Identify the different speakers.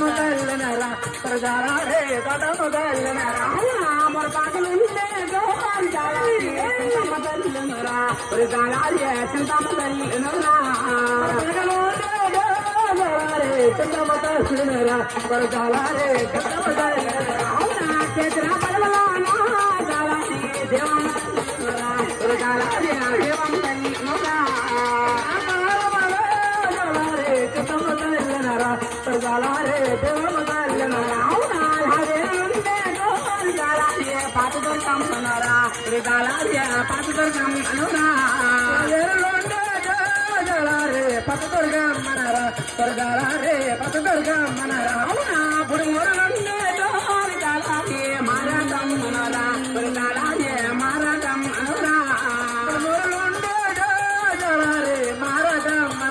Speaker 1: మొదలనరా ప్రజారా రే కథ మొదలనరా మోర్ పాటలుంటే మొదలనరా ప్రజారా రే చింత మొదలనరా చింత మొదలనరా ప్రజారా రే కథ మొదలనరా చేతుల పడవలా దేవం ప్రజారా రే దేవం మొదలనరా ప్రజాలే దేవమదల్లనరా హరే ఉండే గోవిందాలే పాతుదర్శం అనరా ప్రజాలే పాతుదర్శం అనురా హరే ఉండే గోవిందాలే పాతుదర్శం అనరా ప్రజాలే పాతుదర్శం అనరా బుడుమోరలుండే